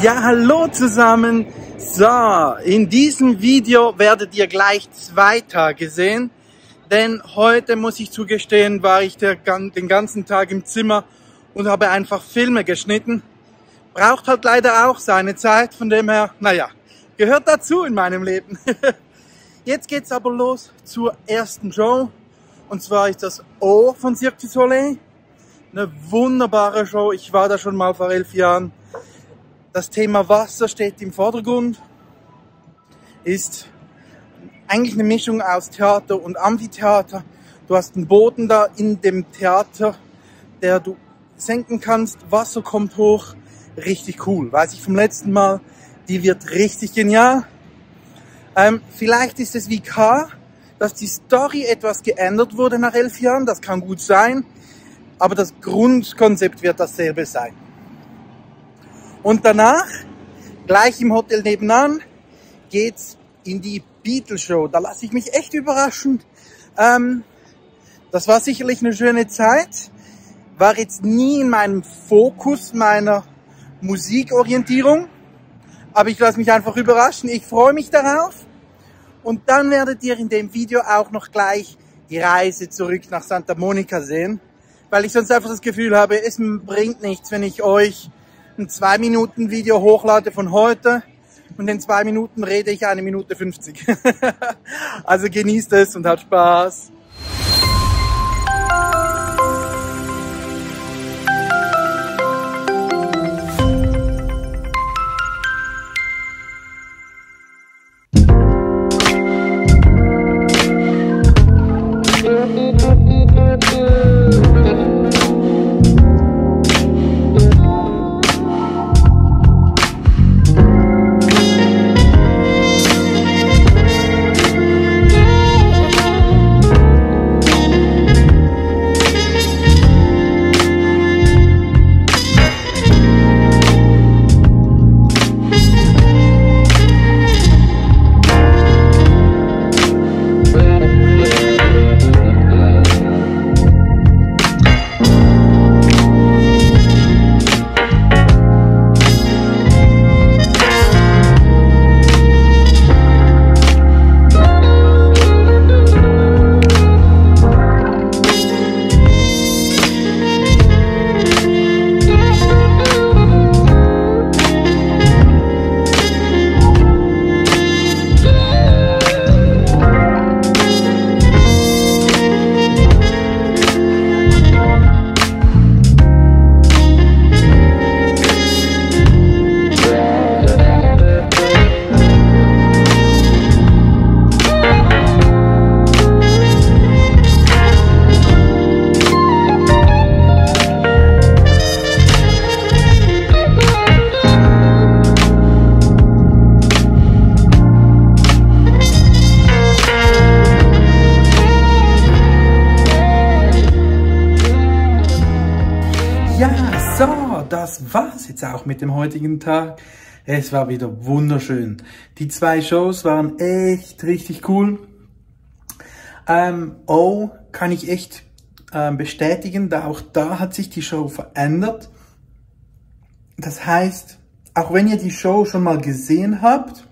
Ja, hallo zusammen. So, in diesem Video werdet ihr gleich 2 Tage sehen, denn heute, muss ich zugestehen, war ich den ganzen Tag im Zimmer und habe einfach Filme geschnitten. Braucht halt leider auch seine Zeit, von dem her, naja, gehört dazu in meinem Leben. Jetzt geht's aber los zur ersten Show, und zwar ist das O von Cirque du Soleil. Eine wunderbare Show, ich war da schon mal vor 11 Jahren. Das Thema Wasser steht im Vordergrund, ist eigentlich eine Mischung aus Theater und Amphitheater. Du hast einen Boden da in dem Theater, der du senken kannst, Wasser kommt hoch, richtig cool. Weiß ich vom letzten Mal, die wird richtig genial. Vielleicht ist es wie K, dass die Story etwas geändert wurde nach 11 Jahren, das kann gut sein, aber das Grundkonzept wird dasselbe sein. Und danach, gleich im Hotel nebenan, geht's in die Beatles Show. Da lasse ich mich echt überraschen. Das war sicherlich eine schöne Zeit. War jetzt nie in meinem Fokus meiner Musikorientierung. Aber ich lasse mich einfach überraschen. Ich freue mich darauf. Und dann werdet ihr in dem Video auch noch gleich die Reise zurück nach Santa Monica sehen. Weil ich sonst einfach das Gefühl habe, es bringt nichts, wenn ich euch ein 2-Minuten-Video hochlade von heute und in 2 Minuten rede ich 1 Minute 50. Also genießt es und habt Spaß. Das war's jetzt auch mit dem heutigen Tag. Es war wieder wunderschön. Die 2 Shows waren echt richtig cool. Oh, kann ich echt bestätigen, auch da hat sich die Show verändert. Das heißt, auch wenn ihr die Show schon mal gesehen habt,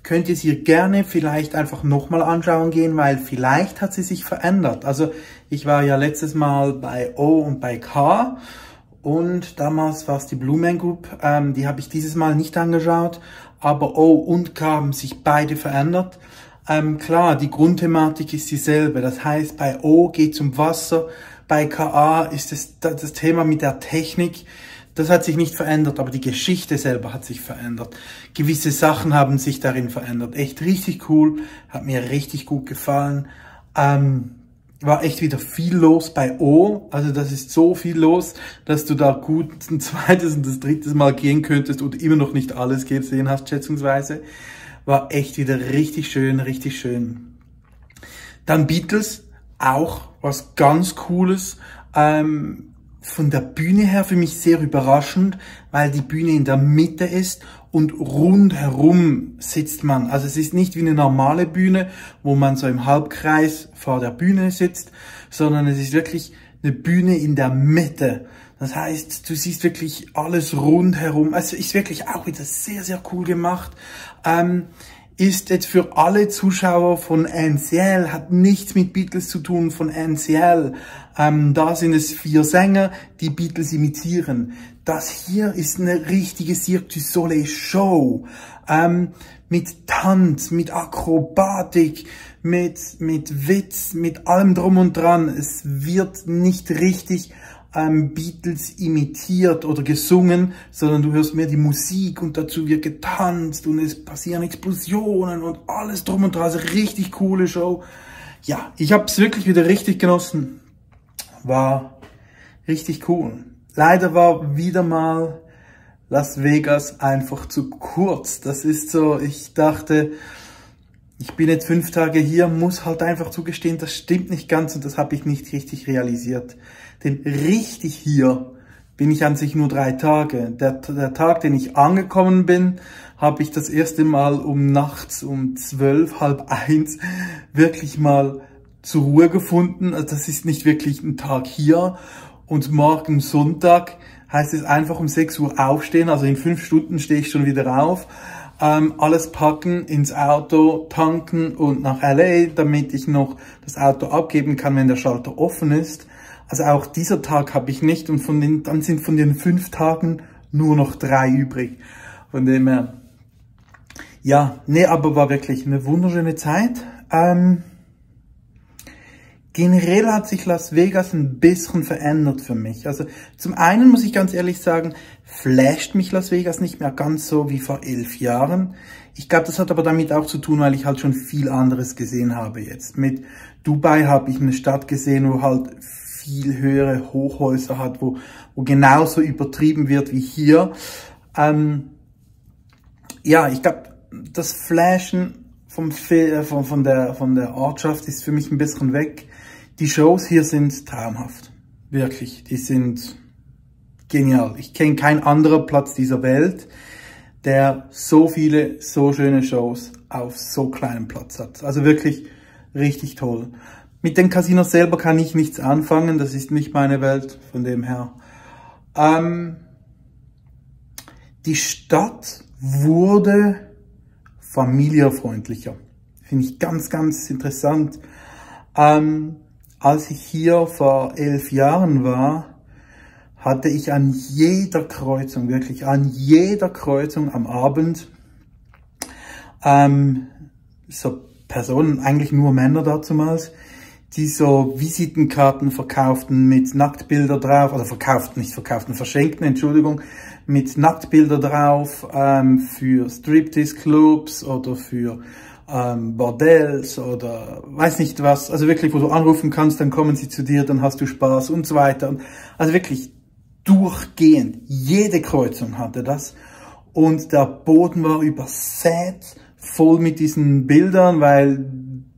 könnt ihr sie gerne vielleicht einfach nochmal anschauen gehen, weil vielleicht hat sie sich verändert. Also ich war ja letztes Mal bei O und bei K. Und damals war es die Blue Man Group, die habe ich dieses Mal nicht angeschaut, aber O und K haben sich beide verändert. Klar, die Grundthematik ist dieselbe, das heißt, bei O geht es um Wasser, bei KA ist das Thema mit der Technik, das hat sich nicht verändert, aber die Geschichte selber hat sich verändert. Gewisse Sachen haben sich darin verändert, echt richtig cool, hat mir richtig gut gefallen. War echt wieder viel los bei O, also das ist so viel los, dass du da gut ein 2. und das 3. Mal gehen könntest und immer noch nicht alles gesehen hast, schätzungsweise. War echt wieder richtig schön, richtig schön. Dann Beatles, auch was ganz Cooles. Von der Bühne her für mich sehr überraschend, weil die Bühne in der Mitte ist und rundherum sitzt man. Also es ist nicht wie eine normale Bühne, wo man so im Halbkreis vor der Bühne sitzt, sondern es ist wirklich eine Bühne in der Mitte. Das heißt, du siehst wirklich alles rundherum. Also ist wirklich auch wieder sehr, sehr cool gemacht. Ist jetzt für alle Zuschauer von NCL, hat nichts mit Beatles zu tun von NCL. Da sind es 4 Sänger, die Beatles imitieren. Das hier ist eine richtige Cirque du Soleil Show. Mit Tanz, mit Akrobatik, mit Witz, mit allem drum und dran. Es wird nicht richtig Beatles imitiert oder gesungen, sondern du hörst mehr die Musik und dazu wird getanzt und es passieren Explosionen und alles drum und dran. Also richtig coole Show. Ja, ich habe es wirklich wieder richtig genossen. War richtig cool. Leider war wieder mal Las Vegas einfach zu kurz. Das ist so, ich dachte, ich bin jetzt 5 Tage hier, muss halt einfach zugestehen, das stimmt nicht ganz und das habe ich nicht richtig realisiert. Denn richtig hier bin ich an sich nur 3 Tage. Der Tag, den ich angekommen bin, habe ich das erste Mal nachts um 12, halb 1 wirklich mal zur Ruhe gefunden. Also das ist nicht wirklich ein Tag hier. Und morgen Sonntag heißt es einfach um 6 Uhr aufstehen. Also in 5 Stunden stehe ich schon wieder auf. Alles packen, ins Auto, tanken und nach LA, damit ich noch das Auto abgeben kann, wenn der Schalter offen ist. Also auch dieser Tag habe ich nicht und dann sind von den 5 Tagen nur noch 3 übrig. Von dem her, ja, nee, aber war wirklich eine wunderschöne Zeit. Generell hat sich Las Vegas ein bisschen verändert für mich. Also zum einen muss ich ganz ehrlich sagen, flasht mich Las Vegas nicht mehr ganz so wie vor 11 Jahren. Ich glaube, das hat aber damit auch zu tun, weil ich halt schon viel anderes gesehen habe jetzt. Mit Dubai habe ich eine Stadt gesehen, wo halt viel höhere Hochhäuser hat, wo genauso übertrieben wird wie hier. Ja, ich glaube, das Flashen von der Ortschaft ist für mich ein bisschen weg. Die Shows hier sind traumhaft. Wirklich, die sind genial. Ich kenne keinen anderen Platz dieser Welt, der so viele, so schöne Shows auf so kleinem Platz hat. Also wirklich richtig toll. Mit den Casinos selber kann ich nichts anfangen, das ist nicht meine Welt, von dem her. Die Stadt wurde familienfreundlicher. Finde ich ganz, ganz interessant. Als ich hier vor 11 Jahren war, hatte ich an jeder Kreuzung, wirklich an jeder Kreuzung am Abend, so Personen, eigentlich nur Männer damals, die so Visitenkarten verkauften mit Nacktbilder drauf, oder verschenkten, Entschuldigung, mit Nacktbilder drauf, für Striptease-Clubs oder für Bordells oder weiß nicht was, also wirklich, wo du anrufen kannst, dann kommen sie zu dir, dann hast du Spaß und so weiter. Also wirklich durchgehend, jede Kreuzung hatte das und der Boden war übersät, voll mit diesen Bildern, weil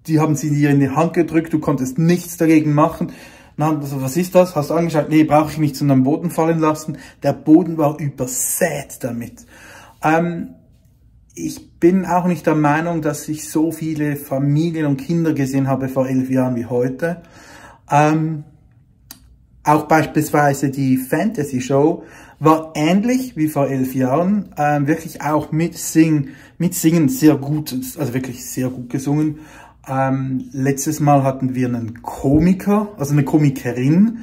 die haben sie dir in die Hand gedrückt, du konntest nichts dagegen machen. Dann, also, was ist das? Hast du angeschaut? Nee, brauche ich nicht zu einem Boden fallen lassen. Der Boden war übersät damit. Ich bin auch nicht der Meinung, dass ich so viele Familien und Kinder gesehen habe vor 11 Jahren wie heute. Auch beispielsweise die Fantasy Show war ähnlich wie vor 11 Jahren, wirklich auch mit Singen sehr gut, also wirklich sehr gut gesungen. Letztes Mal hatten wir einen Komiker, also eine Komikerin.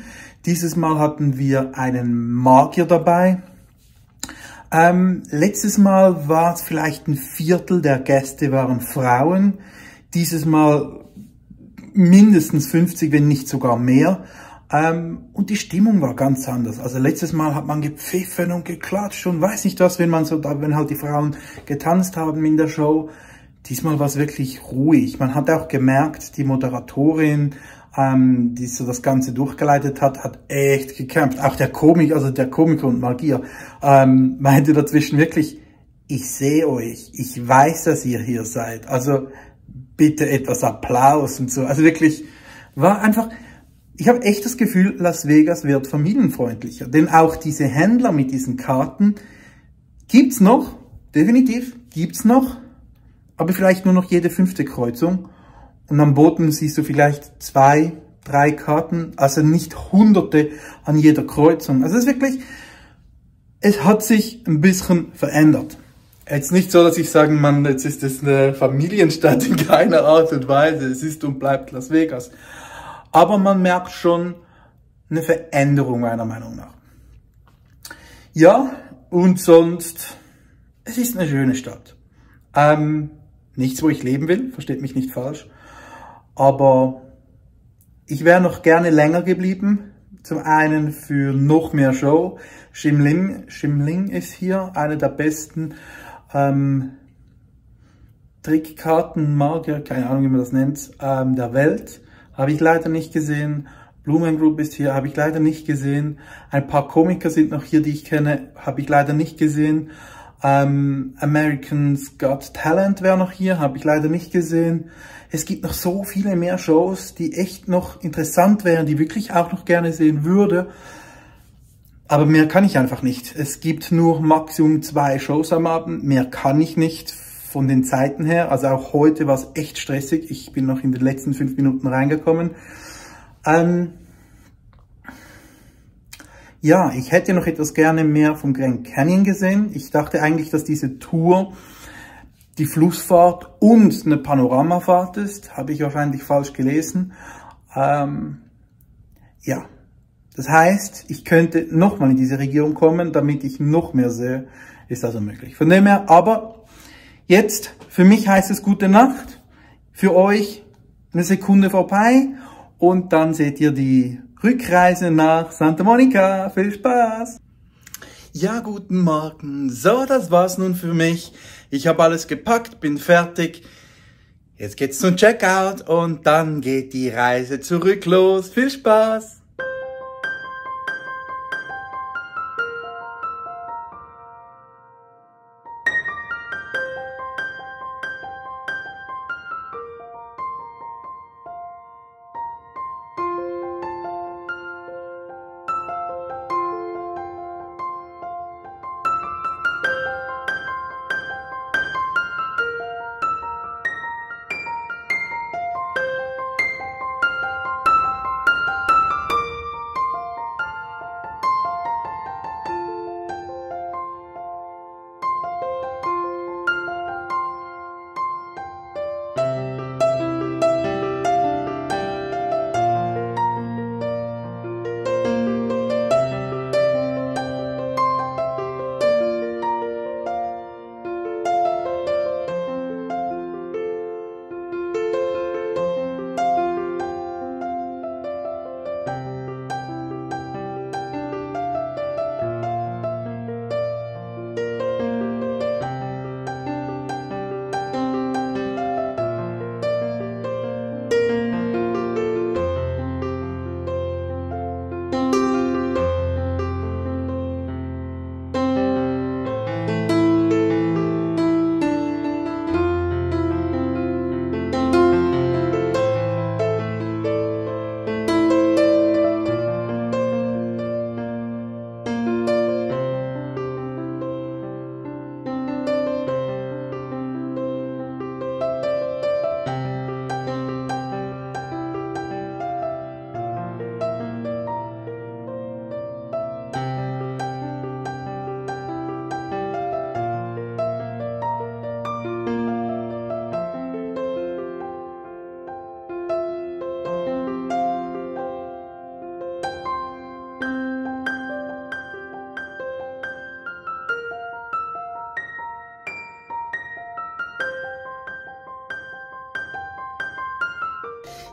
Dieses Mal hatten wir einen Magier dabei. Letztes Mal war es vielleicht ein Viertel der Gäste waren Frauen. Dieses Mal mindestens 50, wenn nicht sogar mehr. Und die Stimmung war ganz anders. Also letztes Mal hat man gepfiffen und geklatscht und weiß nicht was, wenn halt die Frauen getanzt haben in der Show. Diesmal war es wirklich ruhig. Man hat auch gemerkt, die Moderatorin, die so das Ganze durchgeleitet hat, hat echt gekämpft. Auch der Komiker und Magier, meinte dazwischen wirklich, ich sehe euch, ich weiß, dass ihr hier seid. Also bitte etwas Applaus und so. Also wirklich, war einfach, ich habe echt das Gefühl, Las Vegas wird familienfreundlicher. Denn auch diese Händler mit diesen Karten gibt's noch, definitiv, gibt's noch, aber vielleicht nur noch jede 5. Kreuzung. Und am Boden siehst du vielleicht 2 3 Karten, also nicht Hunderte an jeder Kreuzung. Also es ist wirklich, es hat sich ein bisschen verändert. Jetzt nicht so, dass ich sagen kann, jetzt ist es eine Familienstadt in keiner Art und Weise. Es ist und bleibt Las Vegas. Aber man merkt schon eine Veränderung meiner Meinung nach. Ja, und sonst, es ist eine schöne Stadt. Nichts, wo ich leben will, versteht mich nicht falsch. Aber ich wäre noch gerne länger geblieben. Zum einen für noch mehr Show. Shimling ist hier eine der besten Trickkartenmarker, keine Ahnung, wie man das nennt, der Welt. Habe ich leider nicht gesehen. Blumen Group ist hier, habe ich leider nicht gesehen. Ein paar Komiker sind noch hier, die ich kenne, habe ich leider nicht gesehen. American's Got Talent wäre noch hier, habe ich leider nicht gesehen. Es gibt noch so viele mehr Shows, die echt noch interessant wären, die wirklich auch noch gerne sehen würde. Aber mehr kann ich einfach nicht. Es gibt nur Maximum 2 Shows am Abend. Mehr kann ich nicht von den Zeiten her. Also auch heute war es echt stressig. Ich bin noch in den letzten 5 Minuten reingekommen. Ja, ich hätte noch etwas gerne mehr vom Grand Canyon gesehen. Ich dachte eigentlich, dass diese Tour die Flussfahrt und eine Panoramafahrt ist. Habe ich wahrscheinlich falsch gelesen. Ja. Das heißt, ich könnte nochmal in diese Region kommen, damit ich noch mehr sehe, ist also möglich. Von dem her, aber jetzt, für mich heißt es gute Nacht, für euch eine Sekunde vorbei und dann seht ihr die Rückreise nach Santa Monica. Viel Spaß! Ja, guten Morgen. So, das war's nun für mich. Ich habe alles gepackt, bin fertig. Jetzt geht's zum Checkout und dann geht die Reise zurück los. Viel Spaß!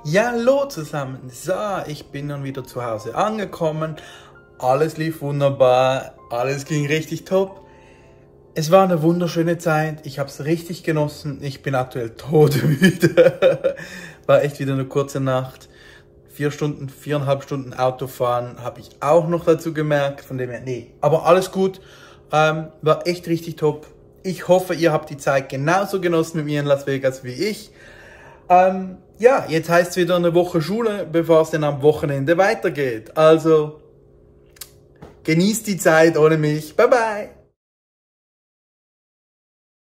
Ja, hallo zusammen. So, ich bin nun wieder zu Hause angekommen. Alles lief wunderbar, alles ging richtig top. Es war eine wunderschöne Zeit, ich habe es richtig genossen. Ich bin aktuell todmüde. War echt wieder eine kurze Nacht. 4,5 Stunden Autofahren habe ich auch noch dazu gemerkt. Von dem her, nee, aber alles gut. War echt richtig top. Ich hoffe, ihr habt die Zeit genauso genossen mit mir in Las Vegas wie ich. Ja, jetzt heißt es wieder eine Woche Schule, bevor es dann am Wochenende weitergeht. Also, genießt die Zeit ohne mich. Bye, bye.